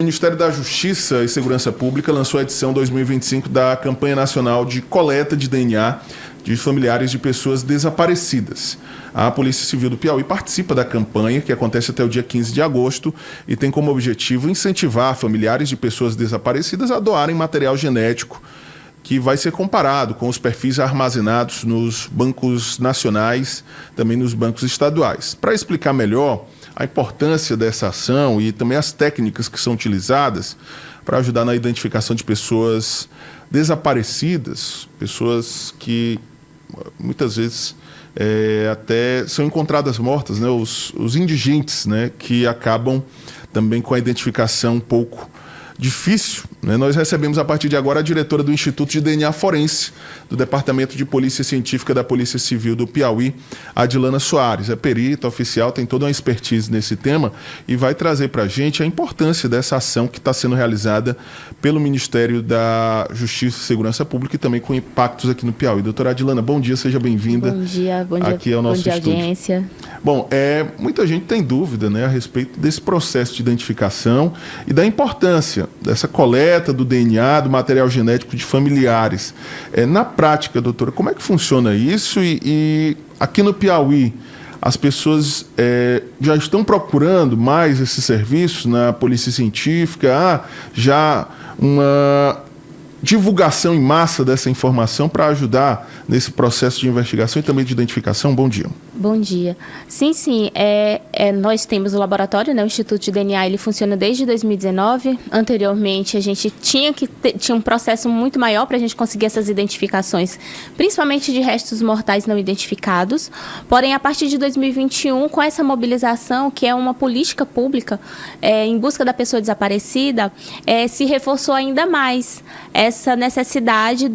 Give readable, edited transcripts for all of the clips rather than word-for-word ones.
Ministério da Justiça e Segurança Pública lançou a edição 2025 da Campanha Nacional de Coleta de DNA de familiares de pessoas desaparecidas. A Polícia Civil do Piauí participa da campanha, que acontece até o dia 15 de agosto, e tem como objetivo incentivar familiares de pessoas desaparecidas a doarem material genético, que vai ser comparado com os perfis armazenados nos bancos nacionais, também nos bancos estaduais. Para explicar melhor a importância dessa ação e também as técnicas que são utilizadas para ajudar na identificação de pessoas desaparecidas, pessoas que muitas vezes até são encontradas mortas, né? Os indigentes, né? Que acabam também com a identificação um pouco difícil, né? Nós recebemos a partir de agora a diretora do Instituto de DNA Forense do Departamento de Polícia Científica da Polícia Civil do Piauí, Adilana Soares. É perita oficial, tem toda uma expertise nesse tema e vai trazer para a gente a importância dessa ação que está sendo realizada pelo Ministério da Justiça e Segurança Pública e também com impactos aqui no Piauí. Doutora Adilana, bom dia, seja bem-vinda. Bom dia, aqui ao nosso estúdio. Audiência. Bom, muita gente tem dúvida, né, a respeito desse processo de identificação e da importância dessa coleta do DNA, do material genético de familiares. Na prática, doutora, como é que funciona isso? E aqui no Piauí, as pessoas já estão procurando mais esse serviço na Polícia Científica? Há já uma divulgação em massa dessa informação para ajudar nesse processo de investigação e também de identificação? Bom dia. Bom dia. Sim. Nós temos o laboratório, né, o Instituto de DNA, ele funciona desde 2019. Anteriormente, a gente tinha um processo muito maior para a gente conseguir essas identificações, principalmente de restos mortais não identificados. Porém, a partir de 2021, com essa mobilização, que é uma política pública em busca da pessoa desaparecida, se reforçou ainda mais essa necessidade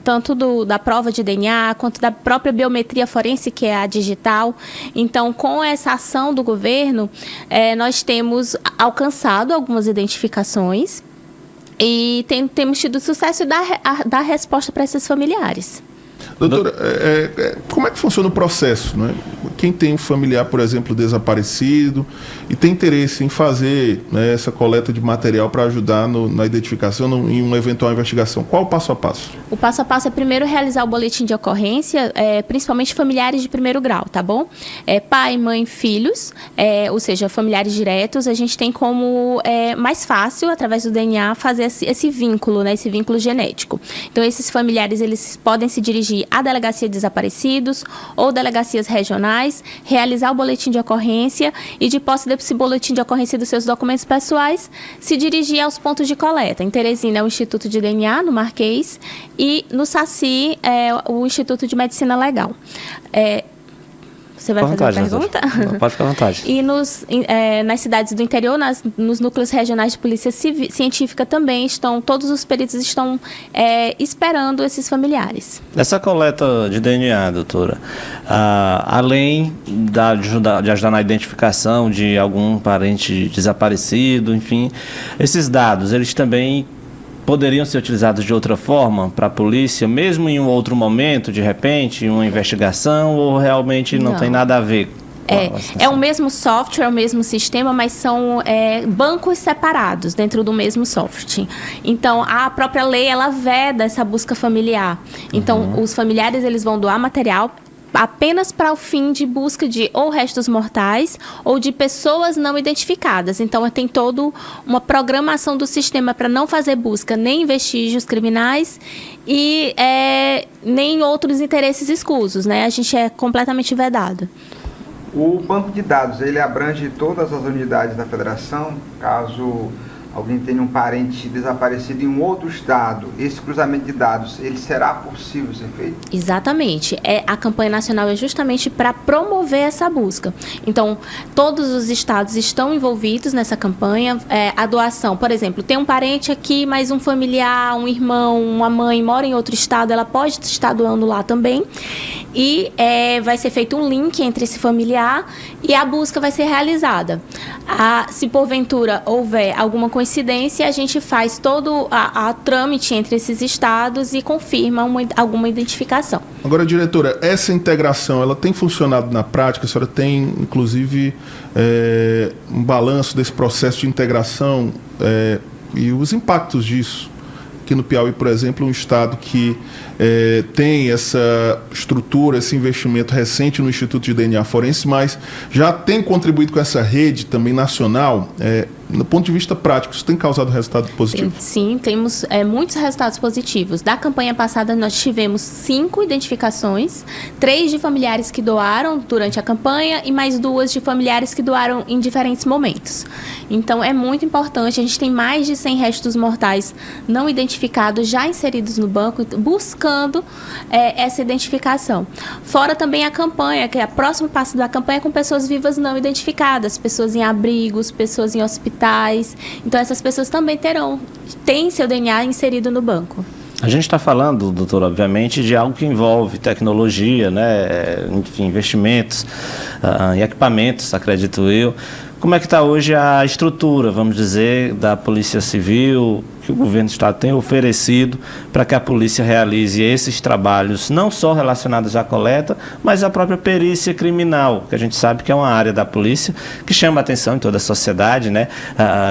tanto da prova de DNA, quanto da própria biometria forense, que é a digital. Então, com essa ação do governo, nós temos alcançado algumas identificações e temos tido sucesso em dar resposta para esses familiares. Doutora, como é que funciona o processo, né? Quem tem um familiar, por exemplo, desaparecido e tem interesse em fazer, né, essa coleta de material para ajudar na identificação, em uma eventual investigação, qual o passo a passo? O passo a passo é primeiro realizar o boletim de ocorrência, principalmente familiares de primeiro grau, tá bom? Pai, mãe, filhos, ou seja, familiares diretos. A gente tem como mais fácil, através do DNA, fazer esse vínculo, né, esse vínculo genético. Então, esses familiares, eles podem se dirigir à Delegacia de Desaparecidos ou delegacias regionais, realizar o boletim de ocorrência e, de posse desse boletim de ocorrência dos seus documentos pessoais, se dirigir aos pontos de coleta. Em Teresina é o Instituto de DNA, no Marquês, e no Saci é o Instituto de Medicina Legal. Você vai fazer a pergunta? Pode ficar à vontade. E nas cidades do interior, nos núcleos regionais de polícia científica também todos os peritos estão esperando esses familiares. Essa coleta de DNA, doutora, além de ajudar na identificação de algum parente desaparecido, enfim, esses dados, eles também poderiam ser utilizados de outra forma para a polícia, mesmo em um outro momento, de repente, uma investigação, ou realmente não tem nada a ver? É o mesmo software, é o mesmo sistema, mas são bancos separados dentro do mesmo software. Então, a própria lei, ela veda essa busca familiar. Então, os familiares, eles vão doar material apenas para o fim de busca de ou restos mortais ou de pessoas não identificadas. Então, tem toda uma programação do sistema para não fazer busca nem em vestígios criminais e nem em outros interesses escusos, né? A gente é completamente vedado. O banco de dados, ele abrange todas as unidades da federação, caso alguém tenha um parente desaparecido em um outro estado, esse cruzamento de dados, ele será possível ser feito? Exatamente. A campanha nacional é justamente para promover essa busca. Então, todos os estados estão envolvidos nessa campanha. A doação, por exemplo, tem um parente aqui, mas um familiar, um irmão, uma mãe mora em outro estado, ela pode estar doando lá também. e vai ser feito um link entre esse familiar e a busca vai ser realizada. Se porventura houver alguma coincidência, a gente faz todo a trâmite entre esses estados e confirma alguma identificação. Agora, diretora, essa integração, ela tem funcionado na prática? A senhora tem, inclusive, um balanço desse processo de integração e os impactos disso? Aqui no Piauí, por exemplo, um estado que tem essa estrutura, esse investimento recente no Instituto de DNA Forense, mas já tem contribuído com essa rede também nacional. No ponto de vista prático, isso tem causado resultado positivo? Sim, temos muitos resultados positivos. Da campanha passada, nós tivemos 5 identificações, 3 de familiares que doaram durante a campanha e mais 2 de familiares que doaram em diferentes momentos. Então, é muito importante. A gente tem mais de 100 restos mortais não identificados já inseridos no banco, buscando essa identificação. Fora também a campanha, que é o próximo passo da campanha, com pessoas vivas não identificadas, pessoas em abrigos, pessoas em hospitais. Então, essas pessoas também têm seu DNA inserido no banco. A gente está falando, doutor, obviamente, de algo que envolve tecnologia, né? Enfim, investimentos em equipamentos, acredito eu. Como é que está hoje a estrutura, vamos dizer, da Polícia Civil, que o governo do Estado tem oferecido para que a polícia realize esses trabalhos, não só relacionados à coleta, mas à própria perícia criminal, que a gente sabe que é uma área da polícia que chama a atenção em toda a sociedade, né?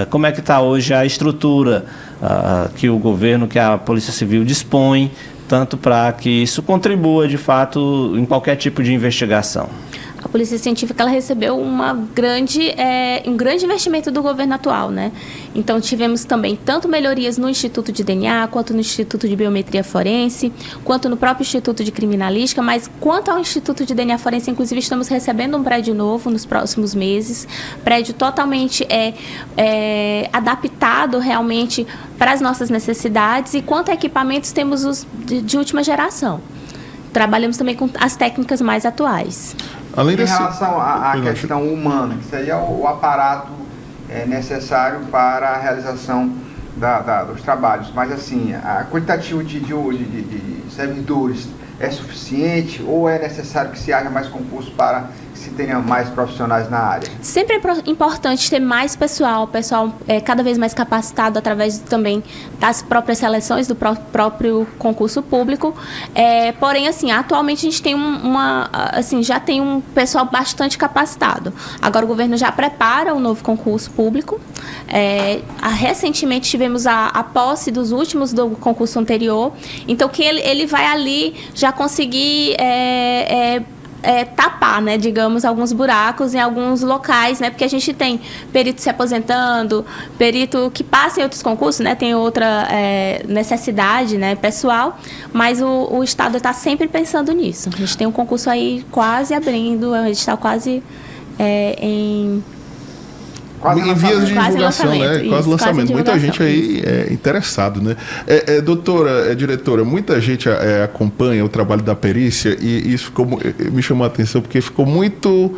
Como é que está hoje a estrutura que o governo, que a Polícia Civil dispõe, tanto para que isso contribua, de fato, em qualquer tipo de investigação? A Polícia Científica ela recebeu um grande investimento do governo atual, né? Então, tivemos também tanto melhorias no Instituto de DNA, quanto no Instituto de Biometria Forense, quanto no próprio Instituto de Criminalística, mas quanto ao Instituto de DNA Forense, inclusive, estamos recebendo um prédio novo nos próximos meses, prédio totalmente adaptado realmente para as nossas necessidades, e quanto a equipamentos, temos os de última geração. Trabalhamos também com as técnicas mais atuais. Em relação à questão humana, que seria o aparato necessário para a realização dos trabalhos, mas assim, a quantitativo de servidores é suficiente ou é necessário que se haja mais concurso para que se tenha mais profissionais na área? Sempre é importante ter mais pessoal cada vez mais capacitado através também das próprias seleções do próprio concurso público. Porém, assim, atualmente a gente tem já tem um pessoal bastante capacitado. Agora o governo já prepara um novo concurso público. Recentemente tivemos a posse dos últimos do concurso anterior. Então, que ele vai ali já conseguir tapar, né, digamos, alguns buracos em alguns locais, né, porque a gente tem perito se aposentando, perito que passa em outros concursos, né, tem outra necessidade, né, pessoal, mas o Estado está sempre pensando nisso. A gente tem um concurso aí quase abrindo, a gente está quase em vias de divulgação, né? Quase lançamento. Muita gente aí interessado, né? Diretora, muita gente acompanha o trabalho da perícia e isso me chamou a atenção porque ficou muito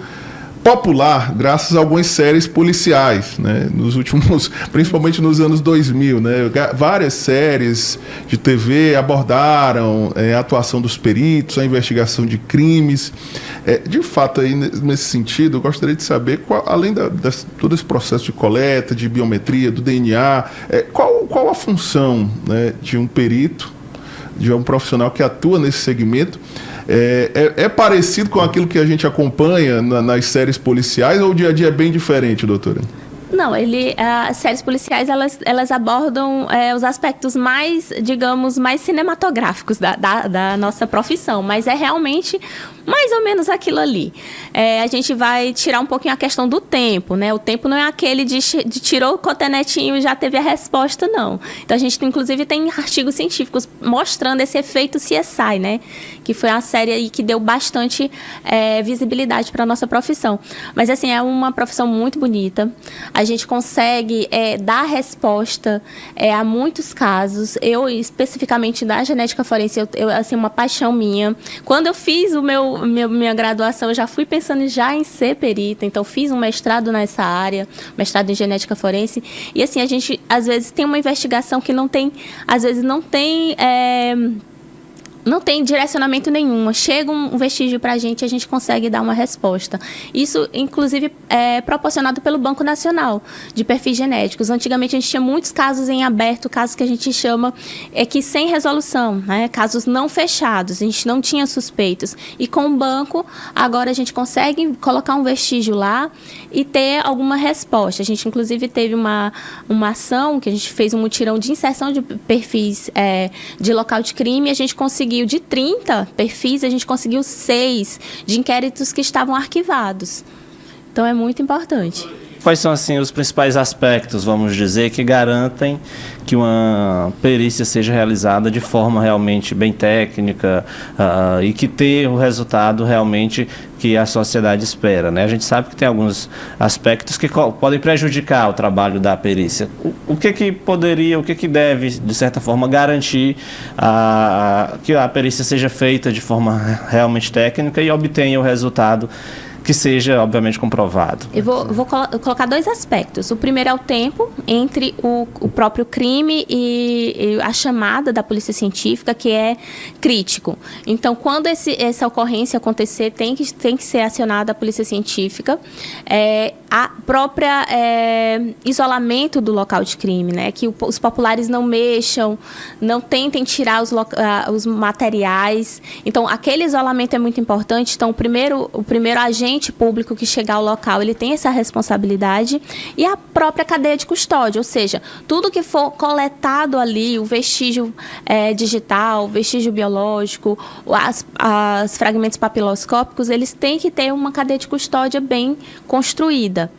popular graças a algumas séries policiais, né? Nos últimos, principalmente nos anos 2000, né? Várias séries de TV abordaram a atuação dos peritos, a investigação de crimes. De fato, aí, nesse sentido, eu gostaria de saber, além todo esse processo de coleta, de biometria, do DNA, qual a função, né, de um perito, de um profissional que atua nesse segmento? É parecido com aquilo que a gente acompanha nas séries policiais ou o dia a dia é bem diferente, doutora? Não, as séries policiais, elas abordam os aspectos mais, digamos, mais cinematográficos da nossa profissão, mas é realmente mais ou menos aquilo ali. A gente vai tirar um pouquinho a questão do tempo, né? O tempo não é aquele de tirou o cotonetinho e já teve a resposta, não. Então, a gente, inclusive, tem artigos científicos mostrando esse efeito CSI, né? Que foi uma série aí que deu bastante visibilidade para a nossa profissão. Mas, assim, é uma profissão muito bonita. A gente consegue dar resposta a muitos casos. Eu, especificamente da genética forense, assim, uma paixão minha. Quando eu fiz minha graduação, eu já fui pensando já em ser perita, então fiz um mestrado nessa área, mestrado em genética forense, e assim, a gente, às vezes, tem uma investigação que não tem Não tem direcionamento nenhum. Chega um vestígio para a gente consegue dar uma resposta. Isso, inclusive, é proporcionado pelo Banco Nacional de Perfis Genéticos. Antigamente, a gente tinha muitos casos em aberto, casos que a gente chama que sem resolução, né? Casos não fechados, a gente não tinha suspeitos. E com o banco, agora a gente consegue colocar um vestígio lá e ter alguma resposta. A gente, inclusive, teve uma ação que a gente fez um mutirão de inserção de perfis de local de crime, e a gente conseguiu, de 30 perfis, a gente conseguiu 6 de inquéritos que estavam arquivados. Então, é muito importante. Quais são, assim, os principais aspectos, vamos dizer, que garantem que uma perícia seja realizada de forma realmente bem técnica e que tenha o resultado realmente que a sociedade espera, né? A gente sabe que tem alguns aspectos que podem prejudicar o trabalho da perícia. O que poderia, o que deve, de certa forma, garantir que a perícia seja feita de forma realmente técnica e obtenha o resultado que seja, obviamente, comprovado? Eu vou colocar 2 aspectos. O primeiro é o tempo entre o próprio crime e a chamada da polícia científica, que é crítico. Então, quando essa ocorrência acontecer, tem que ser acionada a polícia científica. A própria isolamento do local de crime, né? Que os populares não mexam, não tentem tirar os materiais. Então, aquele isolamento é muito importante. Então, o primeiro agente público que chegar ao local, ele tem essa responsabilidade, e a própria cadeia de custódia, ou seja, tudo que for coletado ali, o vestígio digital, o vestígio biológico, os fragmentos papiloscópicos, eles têm que ter uma cadeia de custódia bem construída.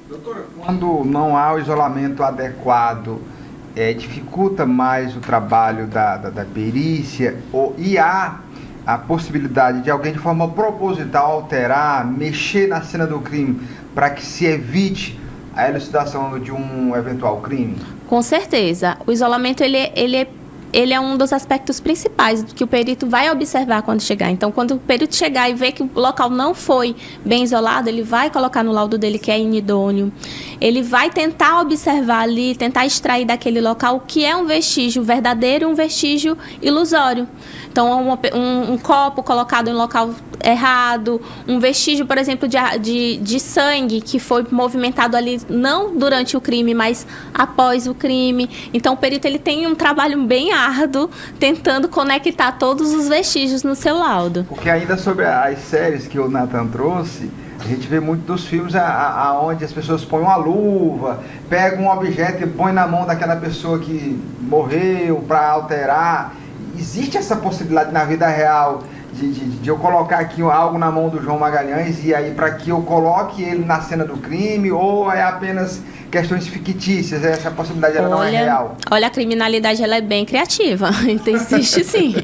Doutora, quando não há o isolamento adequado, dificulta mais o trabalho da perícia, e há a possibilidade de alguém de forma proposital alterar, mexer na cena do crime para que se evite a elucidação de um eventual crime? Com certeza. O isolamento ele é um dos aspectos principais que o perito vai observar quando chegar. Então, quando o perito chegar e ver que o local não foi bem isolado, ele vai colocar no laudo dele que é inidôneo. Ele vai tentar observar ali, tentar extrair daquele local o que é um vestígio verdadeiro e um vestígio ilusório. Então, um copo colocado em local errado, um vestígio, por exemplo, de sangue que foi movimentado ali não durante o crime, mas após o crime. Então, o perito ele tem um trabalho bem árduo tentando conectar todos os vestígios no seu laudo. Porque ainda sobre as séries que o Nathan trouxe, a gente vê muito dos filmes onde as pessoas põem uma luva, pegam um objeto e põem na mão daquela pessoa que morreu para alterar. Existe essa possibilidade na vida real de eu colocar aqui algo na mão do João Magalhães e aí para que eu coloque ele na cena do crime, ou é apenas questões fictícias? Essa possibilidade ela não é real? Olha, a criminalidade ela é bem criativa. Então, existe sim.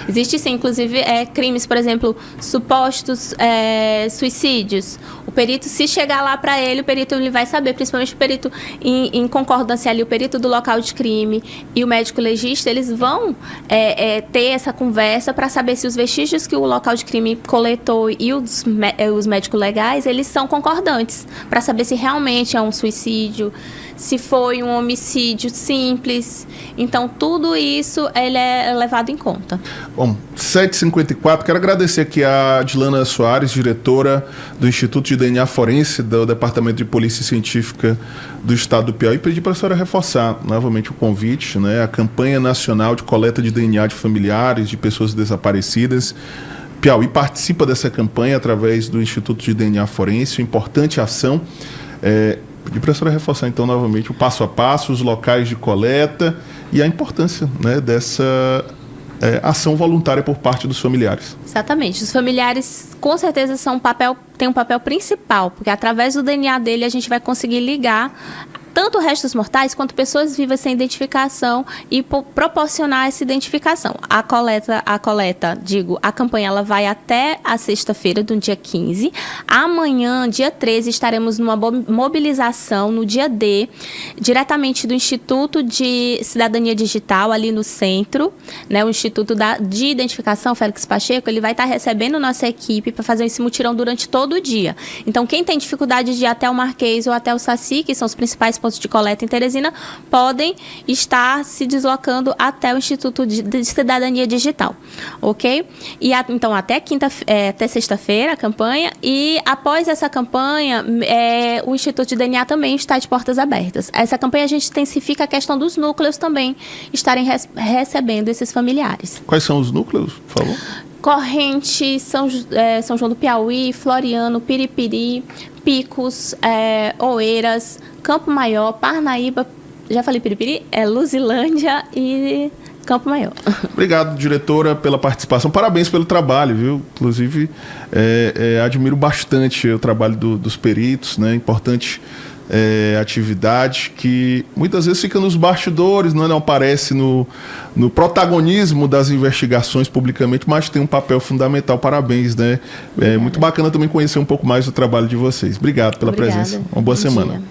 Existe sim. Inclusive, crimes, por exemplo, supostos suicídios. O perito, se chegar lá para ele, o perito ele vai saber, principalmente o perito em concordância ali, o perito do local de crime e o médico legista, eles vão ter essa conversa para saber se os vestígios que o local de crime coletou e os médicos legais, eles são concordantes, para saber se realmente é um suicídio, se foi um homicídio simples. Então, tudo isso ele é levado em conta. Bom, 7h54, quero agradecer aqui a Adilana Soares, diretora do Instituto de DNA Forense do Departamento de Polícia Científica do Estado do Piauí, e pedir para a senhora reforçar novamente o convite, né? A campanha nacional de coleta de DNA de familiares de pessoas desaparecidas. Piauí participa dessa campanha através do Instituto de DNA Forense, uma importante ação. Pedir para a senhora reforçar, então, novamente o passo a passo, os locais de coleta e a importância, né, dessa ação voluntária por parte dos familiares. Exatamente. Os familiares, com certeza, têm um papel principal, porque através do DNA dele a gente vai conseguir ligar tanto restos mortais quanto pessoas vivas sem identificação e proporcionar essa identificação. A campanha ela vai até a sexta-feira, do dia 15. Amanhã, dia 13, estaremos numa mobilização no dia D, diretamente do Instituto de Cidadania Digital, ali no centro, né, o Instituto de Identificação, Félix Pacheco, ele vai estar recebendo nossa equipe para fazer esse mutirão durante todo o dia. Então, quem tem dificuldade de ir até o Marquês ou até o Saci, que são os principais pontos de coleta em Teresina podem estar se deslocando até o Instituto de Cidadania Digital, ok? E então até sexta-feira a campanha, e após essa campanha o Instituto de DNA também está de portas abertas. Essa campanha a gente intensifica a questão dos núcleos também estarem recebendo esses familiares. Quais são os núcleos, por favor? Corrente, São João do Piauí, Floriano, Piripiri, Picos, Oeiras, Campo Maior, Parnaíba, já falei Piripiri, Luzilândia e Campo Maior. Obrigado, diretora, pela participação. Parabéns pelo trabalho, viu? Inclusive, admiro bastante o trabalho dos peritos, né? Importante atividade que muitas vezes fica nos bastidores, não aparece no protagonismo das investigações publicamente, mas tem um papel fundamental. Parabéns, né? É muito bacana também conhecer um pouco mais do trabalho de vocês. Obrigado pela presença. Uma boa semana. Dia.